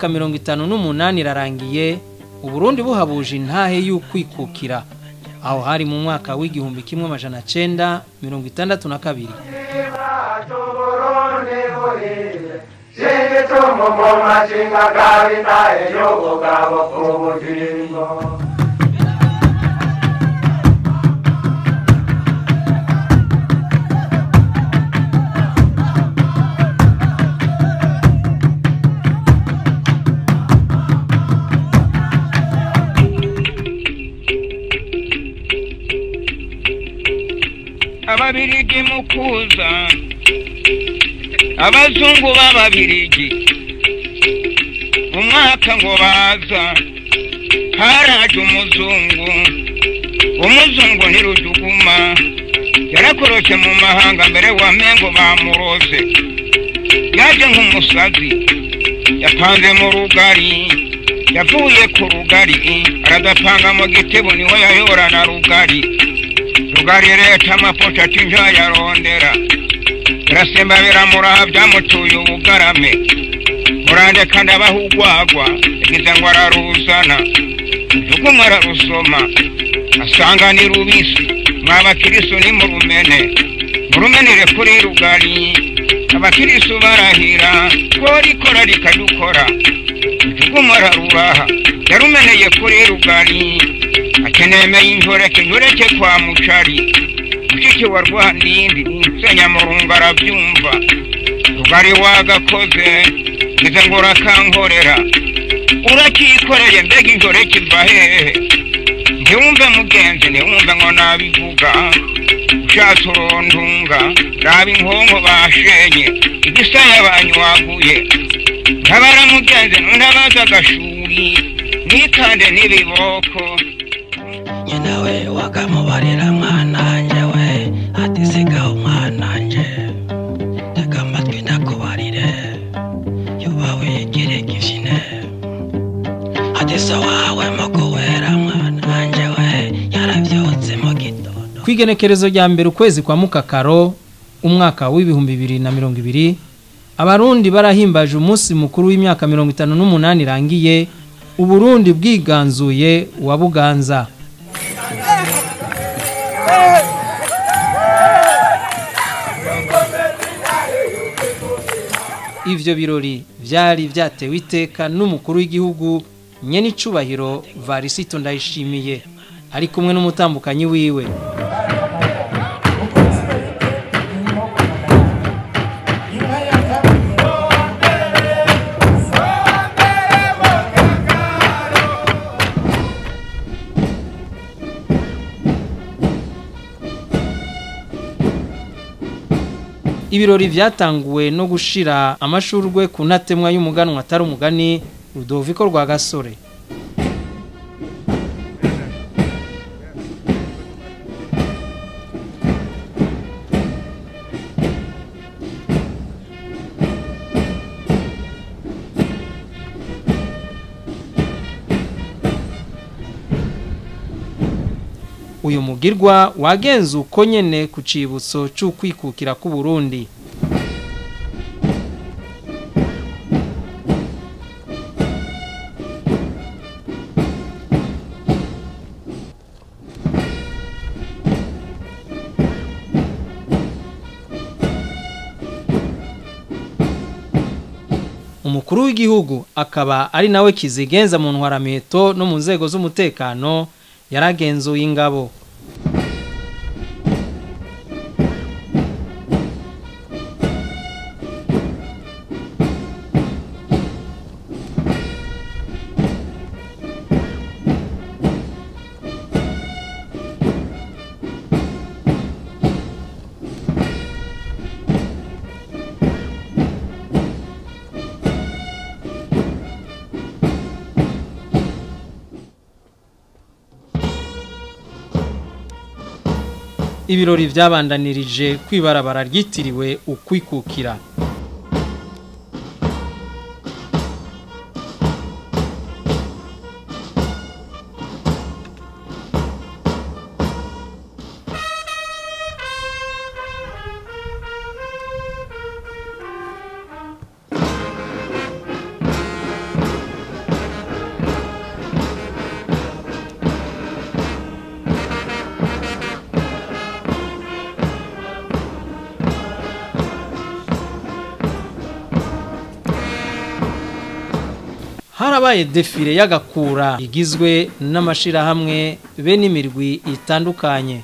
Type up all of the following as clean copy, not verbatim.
imyaka 58 irarangiye Uburundi buhabuje intahe y'ukwikukira aho hari mu mwaka w'igihumbi kimwe amajana 962. Ababirigi mukuza abazungu b'ababirigi umwaka ngo baza haraje umuzungu ntirujuguma yarakorotse mu mahanga mbere wa mengo bamurose yaje nk'umusazi yapanze mu rugari yavuye ku rugari aradapanga mu gitebo niwe yayorana rugari leta amaposha tinja yarondera rasemba biramura byamutuye ubugarame murande kandi abahugwagwa igize ngo araruzana duguma ararusoma asanga ni rubisi mwabakiriso ni murumenere kuri rugari abakiriso barahira ko rikora rikadukora duguma araruraha yarumeneye kuri rugari akenemeye injoreke kwa mucari mushiki wa Rwandindi Senyamurunga arabyumva rugari wagakoze ngize ngo urakankorera urakikoreye mbega injoreke iva hehe ntiwumve mugenzi ntiwumve ngo nabivuga ushatse urondunga raba inkongo bashenye igisaya banywaguye ntabara mugenzi ntabaza agashuri nikande n'ibiboko nawe wakamubarira mwananje we ati sigaho mwananje teka amatwi ndakubarire yubawe yigire kivine ati so wawe mukuwera mwananje we yaravyotse mu gitondo. Kwigenekerezo rya mbere ukwezi kwa Mukakaro umwaka w'ibihumbi 2020 abarundi barahimbaje umunsi mukuru w'imyaka 58 irangiye Uburundi bwiganzuye wa Buganza. Ivyo birori vyari vyatewe iteka n'umukuru w'igihugu nyene icubahiro Varisito Ndayishimiye ari kumwe n'umutambukanyi wiwe. Ibirori vyatanguwe no gushira amashurwe ku ntatemwa y'umuganwa atari umugani Rudoviko rwa Gasore. Uyu mugirwa wagenze uko nyene ku cibutso c'ukwikukira ku Burundi. Umukuru w'igihugu akaba ari nawe kizigenza mu ntwarameto no mu nzego z'umutekano yaragenzuye ingabo. Ibirori vyabandanirije kwibarabara ryitiriwe ukwikukira. harabaye defile y'agakura igizwe n'amashirahamwe be n'imirwi itandukanye.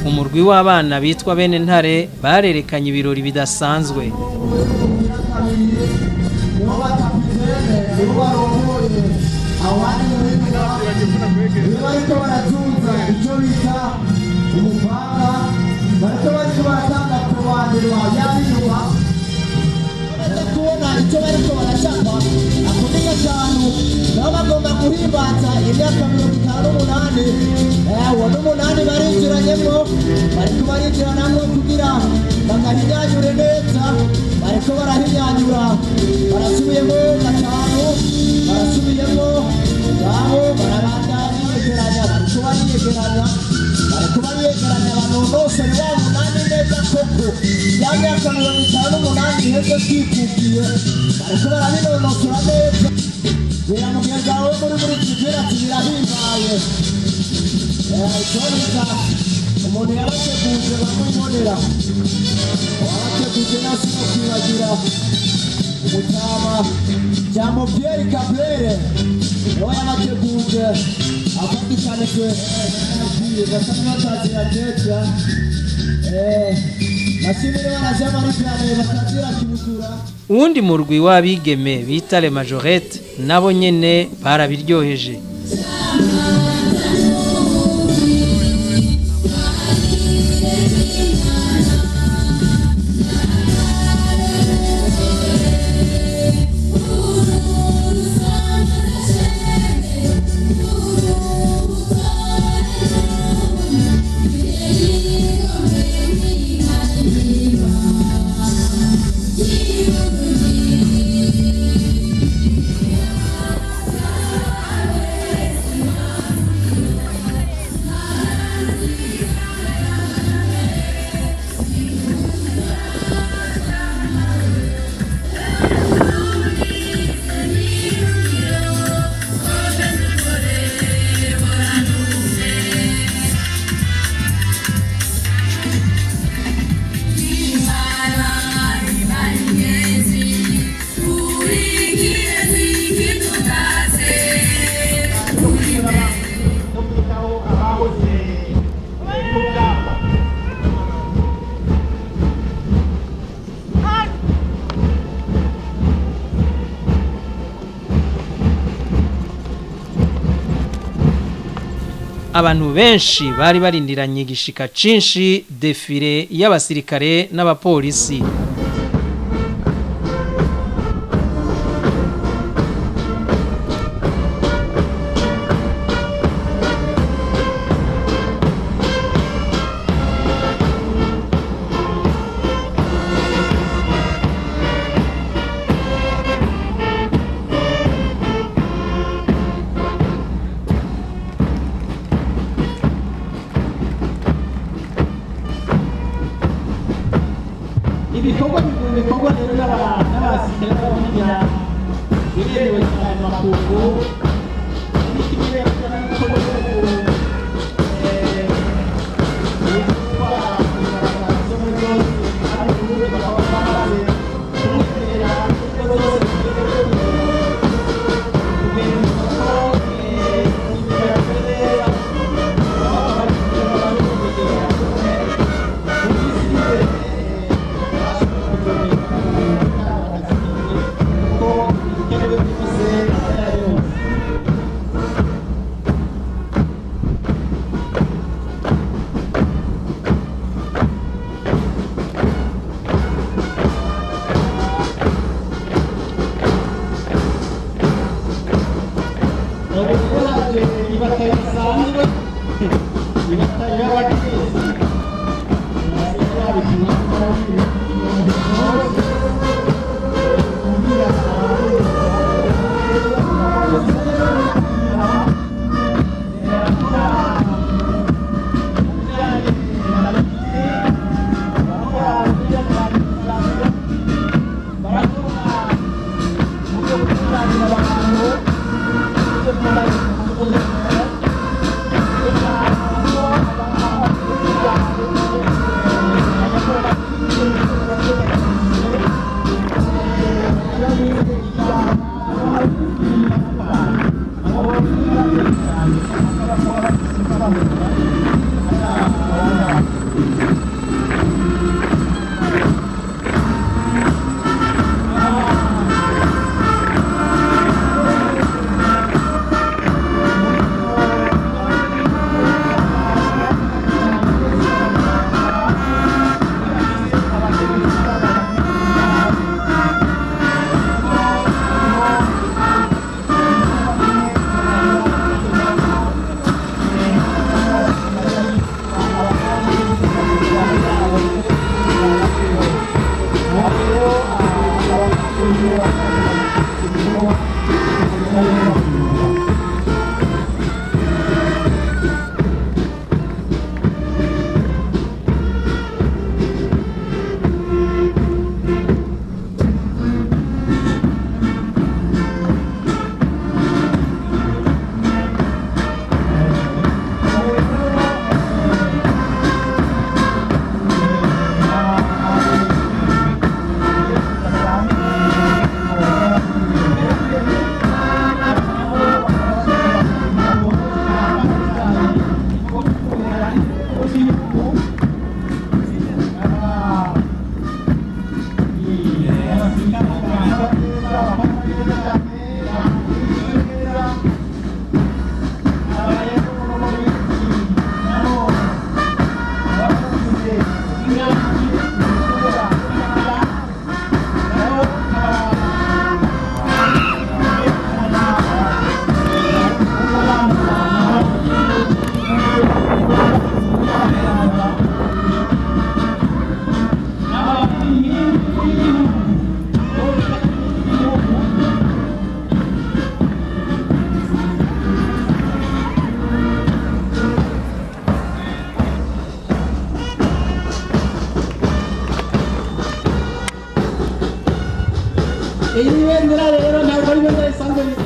Umurwi w'abana bitwa bene ntare barerekanye ibirori bidasanzwe. icyo bariko barashaka akomeza cyane nabo bagomba guhimbaza imyaka 58 n'umunani barinjiranyemo bariko barinjiranamo kugira bakahinyanyure neza bariko barahinyanyura barasubiyemo gatanu barasubiyemo ngaho barabandanya yegeranya bariko bariyegeranya abantu bose ni wa munani neza koko ya myaka 58 iheze twikukiye bariko barabinonosora neza bera mugenzi wawe muri kivera birahimbaye itorika umuntu yabateguje bamubonera abateguje nasi no kwibagira umutama jambo Pierre Cabrere niwe yabateguje afatikane kwe gasanga tazira jecha nashimire banajama ripane bakazira kibukura. Uwundi murwi w'abigeme bita le majorette nabo nyene barabiryoheje. bakoze urugamba. Abantu benshi bari barindiranye igishika cinshi defile y'abasirikare n'abapolisi. Ibikorwa rero n'abasirikare b'abigira biremewe cyane makungu n'ikimwe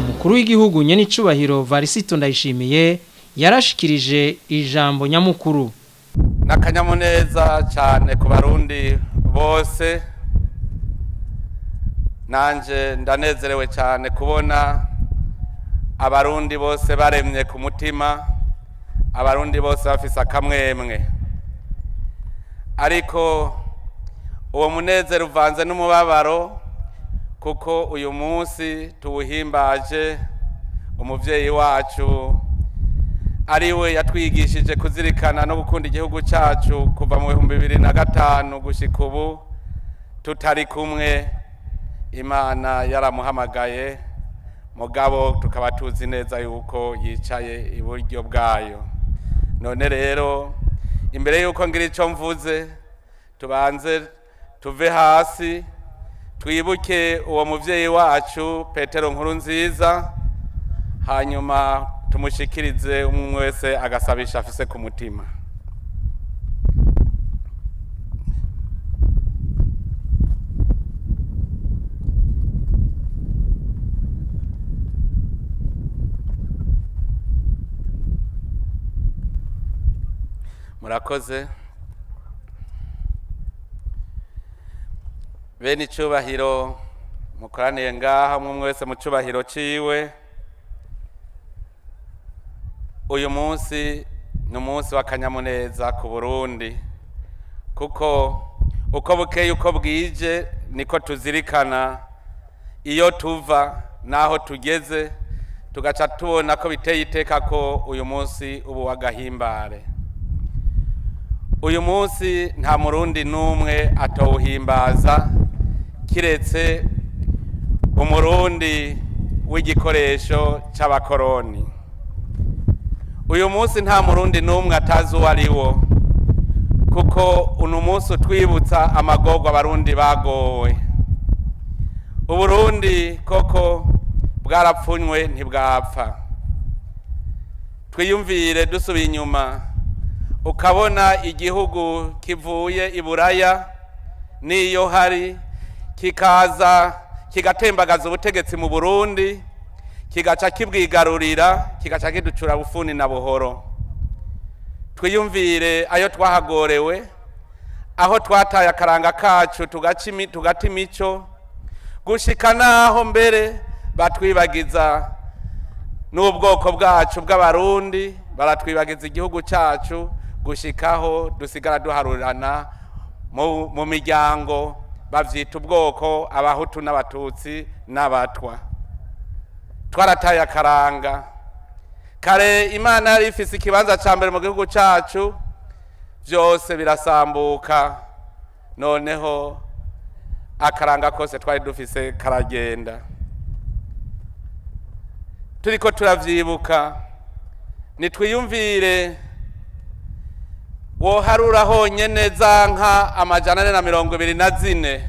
Umukuru w'igihugu nyenicubahiro Varisito Ndayishimiye yarashikirije ijambo nyamukuru. Nakanyamuneza cyane ku barundi bose, nanje ndanezerewe cyane kubona abarundi bose baremye ku mutima abarundi bose bafise akamwemwe, ariko uwo munezero uvanze n'umubabaro, kuko uyu munsi tuwuhimbaje umuvyeyi wacu ariwe yatwigishije kuzirikana no gukunda igihugu cacu kuva mu 2005 gushika ubu tutari kumwe. Imana yaramuhamagaye, mugabo tukaba tuzi neza yuko yicaye iburyo bwayo. None rero imbere yuko ngira ico mvuze, tubanze tuve hasi twibuke uwo muvyeyi wacu Petero Nkurunziza, hanyuma tumushikirize umwe wese agasabisha afise ku mutima. Murakoze. Bene icubahiro mukoraniye ngaha, umwe wese mu cubahiro ciwe. Uyu munsi ni umunsi w'akanyamuneza ku Burundi, kuko uko bukeye uko bwije niko tuzirikana iyo tuva naho tugeze, tugaca tubona ko biteye iteka ko uyu munsi ubu wagahimbare. Uyu munsi nta murundi numwe atawuhimbaza kiretse umurundi w'igikoresho c'abakoroni. Uyu munsi nta murundi numwe atazi uwo ariwo, kuko uno munsi utwibutsa amagorwa abarundi bagowe. Uburundi koko bwarapfunywe ntibwapfa. Twiyumvire dusubiye inyuma, ukabona igihugu kivuye iburaya niyo hari kikaza kigatembagaza ubutegetsi mu Burundi, kigaca kibwigarurira, kigaca kiducura bufuni na buhoro. Twiyumvire ayo twahagorewe, aho twataye akaranga kacu tugata imico, gushika naho mbere batwibagiza n'ubwoko bwacu bw'abarundi, baratwibagiza igihugu cacu, gushikaho dusigara duharurana mu miryango, bavyita ubwoko, abahutu n'abatutsi n'abatwa. Twarataye akaranga. Kare Imana yari ifise ikibanza ca mbere mu gihugu cacu, vyose birasambuka, noneho akaranga kose twari dufise karagenda. Turiko turavyibuka, nitwiyumvire woharura honyene za nka 424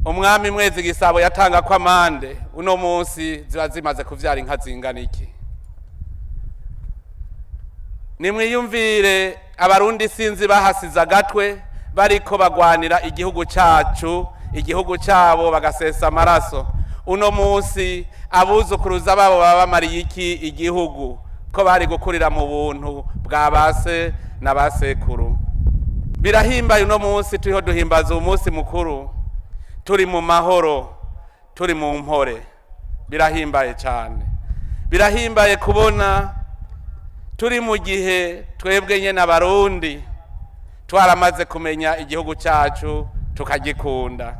umwami Mwezi Gisabo yatanga kwa amande, uno munsi ziba zimaze kuvyara inka zingana iki? Nimwiyumvire abarundi sinzi bahasiza gatwe bariko bagwanira igihugu cacu, igihugu cabo bagasesa amaraso. Uno munsi abuzukuruza babo baba bamariye iki igihugu, ko bari gukurira mu buntu bwa base na basekuru. Birahimbaye uno munsi turiho duhimbaza umunsi mukuru, turi mu mahoro, turi mu mpore. Birahimbaye cyane. Birahimbaye kubona turi mu gihe twebwe nyene abarundi twaramaze kumenya igihugu cacu tukagikunda.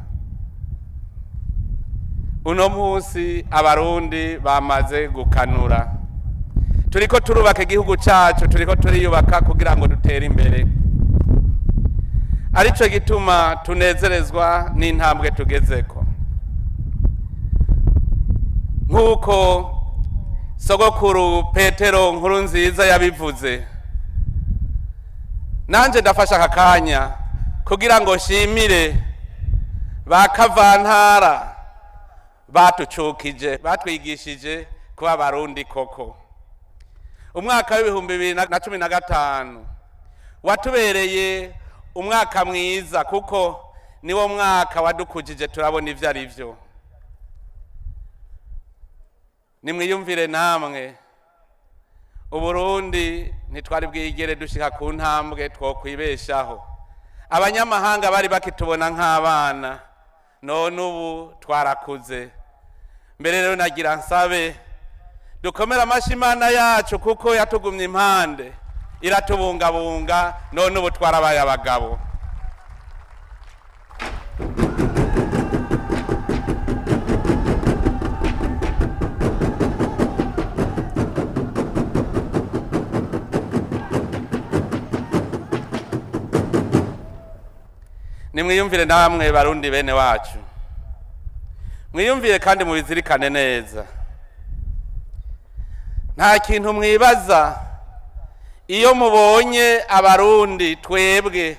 Uno munsi abarundi bamaze gukanura, turiko turubaka igihugu cacu, turiko turiyubaka kugira ngo dutere imbere. Arico gituma tunezerezwa n'intambwe tugezeko. Nkuko sogokuru Petero Nkurunziza yabivuze, nanje ndafasha akakanya kugira ngo shimire bakavantara batucukije, batwigishije kuba abarundi koko. Umwaka w'2015 watubereye umwaka mwiza, kuko niwo mwaka wadukujije turabona ivyo ari vyo. Nimwiyumvire namwe, Uburundi ntitwari bwigere dushika ku ntambwe twokwibeshaho. Abanyamahanga bari bakitubona nk'abana, none ubu twarakuze. Mbere rero nagira nsabe dukomera amashi Imana yacu kuko yatugumye impande iratubungabunga none ubu twarabaye abagabo. Nimwiyumvire namwe barundi bene wacu, mwiyumvire kandi mubizirikane neza. Nta kintu mwibaza iyo mubonye abarundi twebwe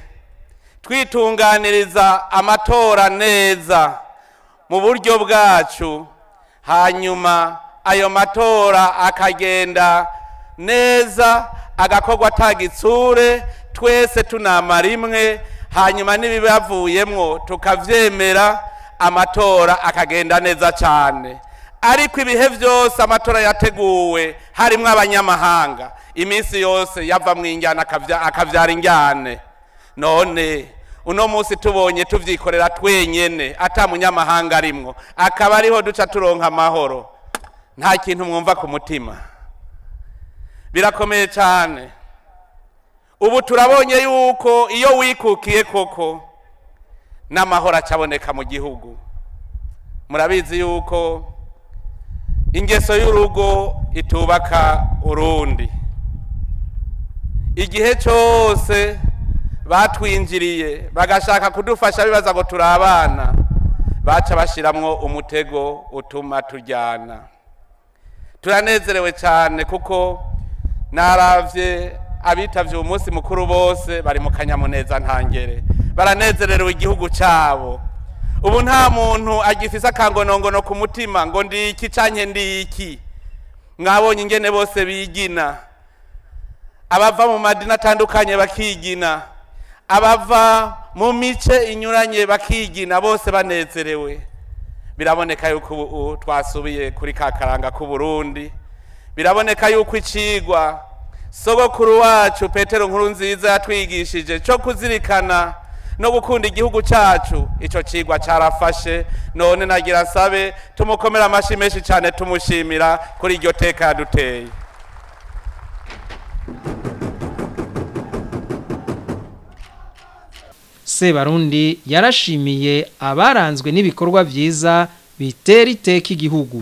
twitunganiriza amatora neza mu buryo bwacu, hanyuma ayo matora akagenda neza agakorwa atagitsure, twese tunama rimwe, hanyuma n'ibibavuyemwo tukavyemera, amatora akagenda neza cyane. Ariko ibihe byose amatora yateguwe harimo abanyamahanga, iminsi yose yava mu injyana akavyara injyane. None uno munsi tubonye tuvyikorera twenyene ata munyamahanga arimwo, akaba ariho duca turonka amahoro. Nta kintu mwumva ku mutima, birakomeye cyane. Ubu turabonye yuko iyo wikukiye koko n'amahoro acaboneka mu gihugu. Murabizi yuko ingeso y'urugo itubaka urundi. Igihe cyose batwinjiriye bagashaka kudufasha bibaza ngo turabana, baca bashiramwo umutego utuma tujyana. Turanezerewe cyane kuko naravye abitavye umunsi mukuru bose bari mu kanyamuneza ntangere, baranezererewe igihugu cyabo. Ubu nta muntu agifise akangonongono ku mutima ngo ndiki canke ndiki. Mwabonye ingene bose bigina, abava mu madini atandukanye bakigina, abava mu mice inyuranye bakigina, bose banezerewe. Biraboneka yuko ubu twasubiye kuri kakaranga ku Burundi. Biraboneka yuko icigwa sogokuru wacu Petero Nkurunziza yatwigishije cyo kuzirikana no gukunda igihugu cyacu, ico cigwa carafashe. None nagira sabe tumukomera amashi menshi cyane tumushimira kuri iryo teka yaduteye. Sebarundi yarashimiye abaranzwe n'ibikorwa byiza bitera iteka igihugu.